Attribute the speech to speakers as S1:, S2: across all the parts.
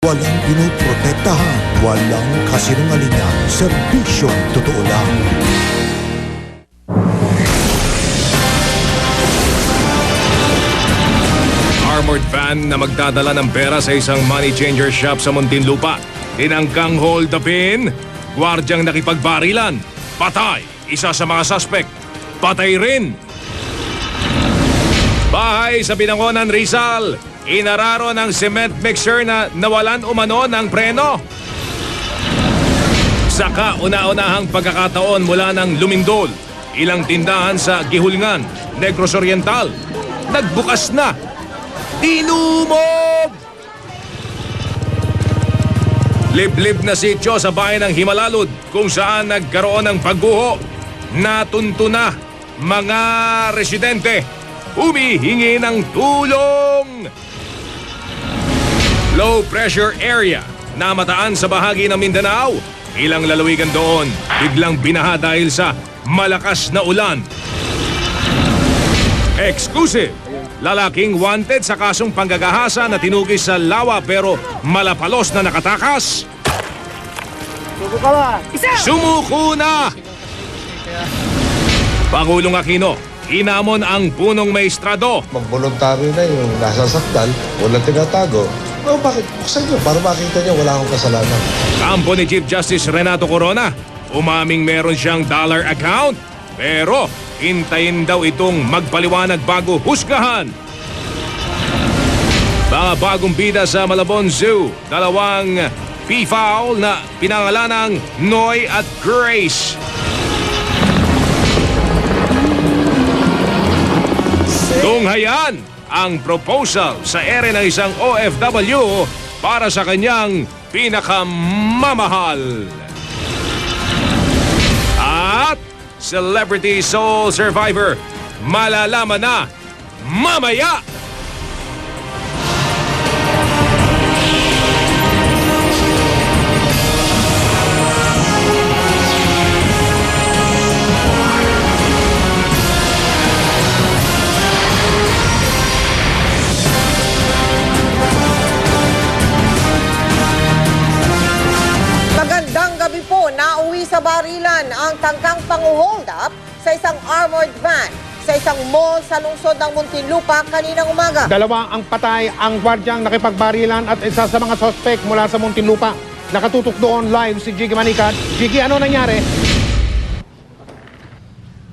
S1: Walang pinoprotektahan, walang kasinungalingan, serbisyong totoo lang.
S2: Armored van na magdadala ng pera sa isang money changer shop sa Muntinlupa. Tinangkang hold upin, gwardyang nakipagbarilan, patay, isa sa mga suspect, patay rin. Bahay sa Binangonan, Rizal, inararo ng cement mixer na nawalan umano ng preno. Sa kauna-unahang pagkakataon mula ng lumindol, ilang tindahan sa Gihulngan, Negros Oriental, nagbukas na. Tinumog! Liblib na sityo sa bayan ng Himalalud kung saan nagkaroon ng pagguho. Natunto na mga residente. Humihingi ng tulong. Low pressure area na mataan sa bahagi ng Mindanao. Ilang lalawigan doon biglang binaha dahil sa malakas na ulan. Exclusive. Lalaking wanted sa kasong panggagahasa na tinugis sa lawa pero malapalos na nakatakas. Sumuko na! Pangulong Aquino, inamon ang punong maestrado.
S3: Magboluntaryo na yung nasa sakdal, walang tinatago. Oh, bakit? Buksan nyo para makita nyo wala akong kasalanan.
S2: Kampo ni Chief Justice Renato Corona, umaming meron siyang dollar account. Pero hintayin daw itong magpaliwanag bago husgahan. Mga bagong bida sa Malabon Zoo, dalawang peafowl na pinangalanang Noy at Grace. Tunghayan ang proposal sa ere ng isang OFW para sa kanyang pinakamamahal. At Celebrity Soul Survivor, malalaman na mamaya!
S4: Magandang gabi po, nauwi sa barilan ang tangkang pang-hold up sa isang armored van sa isang mall sa lungsod ng Muntinlupa kaninang umaga.
S5: Dalawa ang patay, ang gwardyang nakipagbarilan at isa sa mga sospek mula sa Muntinlupa. Nakatutok doon live si Jiggy Manikat. Jiggy, ano nangyari?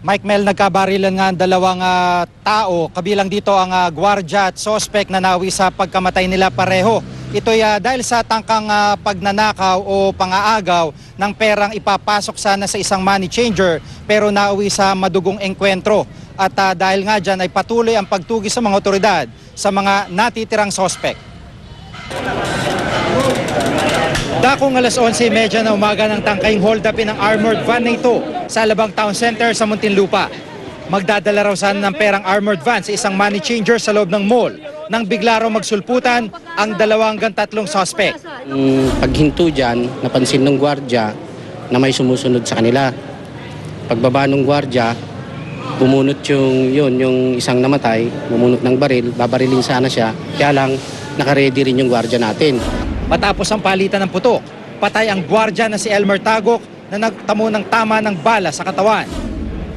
S6: Mike Mel, nagkabarilan nga ang dalawang tao. Kabilang dito ang gwardya at sospek na nawi sa pagkamatay nila pareho. Ito'y dahil sa tangkang pagnanakaw o pangaagaw ng perang ipapasok sana sa isang money changer pero nauwi sa madugong engkwentro. At dahil nga dyan ay patuloy ang pagtugis sa mga otoridad sa mga natitirang sospek. Dakong alas 11:30 na umaga ng tangkaying hold-upin ng armored van na ito sa Alabang Town Center sa Muntinlupa. Magdadala raw sana ng perang armored van sa isang money changer sa loob ng mall nang bigla raw magsulputan ang 2 hanggang 3 sospek.
S7: Paghinto dyan, napansin ng gwardya na may sumusunod sa kanila. Pagbaba ng gwardya, bumunot yung isang namatay, bumunot ng baril, babarilin sana siya, kaya lang nakaredy rin yung gwardya natin.
S6: Matapos ang palitan ng putok, patay ang gwardya na si Elmer Tagok na nagtamo ng tama ng bala sa katawan.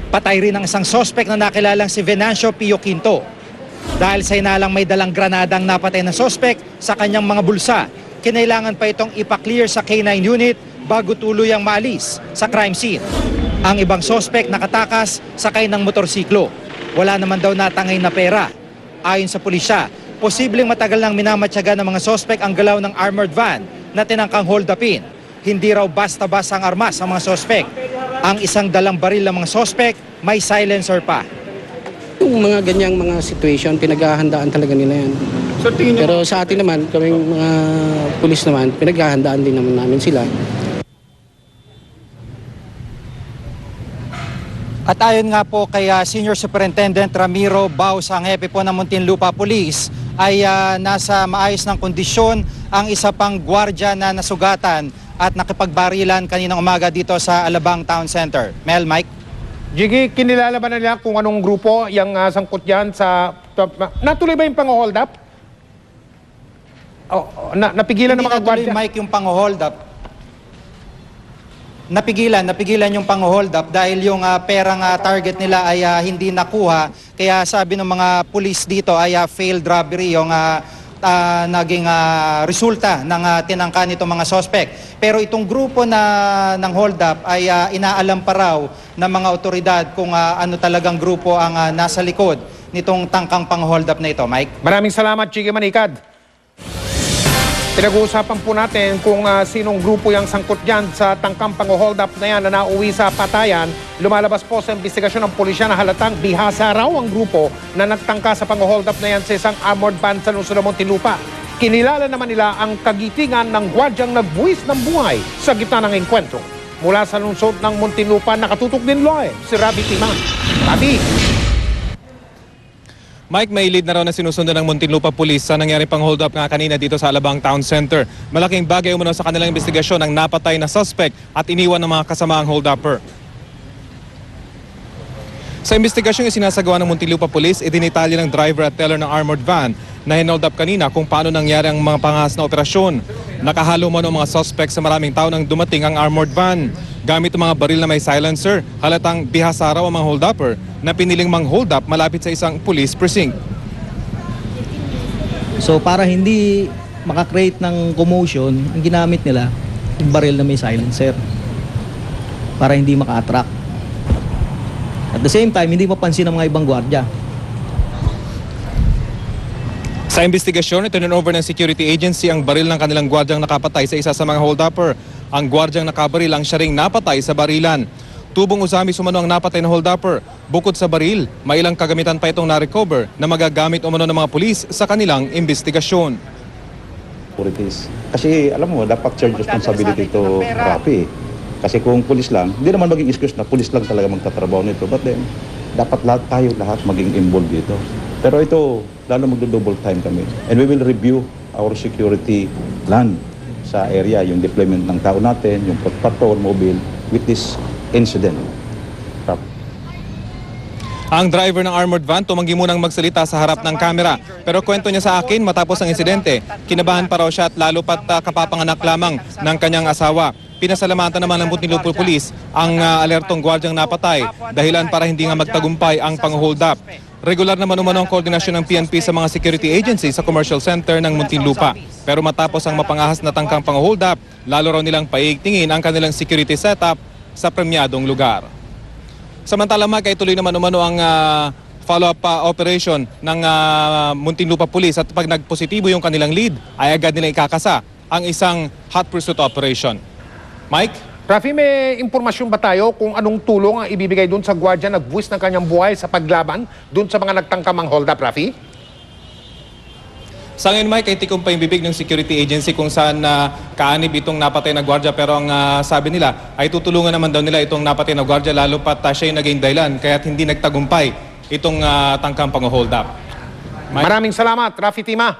S6: Patay rin ang isang sospek na nakilalang si Venancio Pio Quinto. Dahil sa inalang may dalang granadang napatay na sospek sa kanyang mga bulsa, kinailangan pa itong ipaklear sa K9 unit bago tuluyang maalis sa crime scene. Ang ibang sospek nakatakas sakay ng motorsiklo. Wala naman daw natangay na pera. Ayon sa pulisya, posibleng matagal nang minamatyaga ng mga sospek ang galaw ng armored van na tinangkang hold-upin. Hindi raw basta-basta ang armas ang mga sospek. Ang isang dalang baril ng mga sospek may silencer pa.
S7: Yung mga ganyang mga situation, pinaghahandaan talaga nila yan. Pero sa atin naman, kaming mga pulis naman, pinaghahandaan din naman namin sila.
S6: At ayon nga po kay Senior Superintendent Ramiro Baus, ang hepe po ng Muntinlupa Police, ay nasa maayos ng kondisyon ang isa pang gwardya na nasugatan at nakipagbarilan kaninang umaga dito sa Alabang Town Center. Mel, Mike?
S5: Jiggy, kinilala ba na nila kung anong grupo yung sangkot yan sa... Natuloy ba yung pang-hold up? napigilan ng
S6: Hindi
S5: mga
S6: natuloy,
S5: gwardiya.
S6: Mike, yung pang-hold up. Napigilan yung pang-hold up dahil yung perang target nila ay hindi nakuha. Kaya sabi ng mga pulis dito ay failed robbery yung naging resulta ng tinangka nitong mga suspect. Pero itong grupo ng hold up ay inaalam pa raw ng mga otoridad kung ano talagang grupo ang nasa likod nitong tangkang pang-hold up na ito, Mike.
S5: Maraming salamat, Chigi Manikad. Pinag-uusapan po natin kung sinong grupo yung sangkot dyan sa tangkang pang-hold up na yan na nauwi sa patayan. Lumalabas po sa investigasyon ng pulisya na halatang bihasa raw ang grupo na nagtangka sa pang-hold up na yan sa isang armored van sa lungsod ng Muntinlupa. Kinilala naman nila ang kagitingan ng gwardyang nagbuwis ng buhay sa gitna ng engkwentro. Mula sa lungsod ng Muntinlupa, nakatutok din live si Rabi Tima. Rabi!
S8: Mike, may lead na raw na sinusundan ng Muntinlupa Police sa nangyaring pang-hold up nga kanina dito sa Alabang Town Center. Malaking bagay umano sa kanilang investigasyon ang napatay na suspect at iniwan ng mga kasamaang hold-upper. Sa investigasyong isinasagawa ng Muntinlupa Police, idinitalya ng driver at teller ng armored van na hinold up kanina kung paano nangyari ang mga pangas na operasyon. Nakahalo man ang mga suspect sa maraming tao nang dumating ang armored van. Gamit ang mga baril na may silencer, halatang bihasa raw ang mga hold-upper na piniling mang-hold up malapit sa isang police precinct.
S9: So para hindi makakreate ng commotion, ang ginamit nila, yung baril na may silencer. Para hindi maka-attract. At the same time, hindi mapansin ng mga ibang gwardiya.
S8: Sa investigasyon, itinurn over ng security agency ang baril ng kanilang gwardyang nakapatay sa isa sa mga hold-upper. Ang gwardyang nakabaril ang siya ring napatay sa barilan. Tubong usami sumano ang napatay na hold-upper. Bukod sa baril, may ilang kagamitan pa itong na-recover na magagamit umano ng mga pulis sa kanilang investigasyon.
S10: Authorities. Kasi alam mo, dapat charge responsibility to Rafi. Kasi kung pulis lang, hindi naman maging excuse na pulis lang talaga magtatrabaho nito. But then, dapat lahat maging involved dito. Pero ito, lalo magdo-double time kami. And we will review our security plan sa area, yung deployment ng tao natin, yung patrol mobile with this incident.
S8: Ang driver ng armored van tumanggi munang magsalita sa harap ng kamera. Pero kwento niya sa akin matapos ang insidente, kinabahan pa raw siya at lalo pat kapapanganak lamang ng kanyang asawa. Pinasalamatan naman ng Muntinlupa Police ang alertong gwardyang napatay dahilan para hindi nga magtagumpay ang pang-hold up. Regular naman umano ang koordinasyon ng PNP sa mga security agencies sa commercial center ng Muntinlupa. Pero matapos ang mapangahas na tangkang pang-hold up, lalo raw nilang paigtingin ang kanilang security setup sa premyadong lugar. Samantala, Mike, ay tuloy naman umano ang follow-up operation ng Muntinlupa Police at pag nagpositibo yung kanilang lead, ay agad nilang ikakasa ang isang hot pursuit operation. Mike?
S5: Rafi, may impormasyon ba tayo kung anong tulong ang ibibigay doon sa gwardiya nagbuwis ng kanyang buhay sa paglaban doon sa mga nagtangkamang hold up, Rafi?
S8: Sa ngayon, Mike, ay tikom pa yung bibig ng security agency kung saan kaanib itong napatay na gwardiya. Pero ang sabi nila ay tutulungan naman daw nila itong napatay na gwardiya lalo pat siya yung naging dahilan kaya't hindi nagtagumpay itong tangkang pang-hold up.
S5: Maraming salamat, Rafi Tima.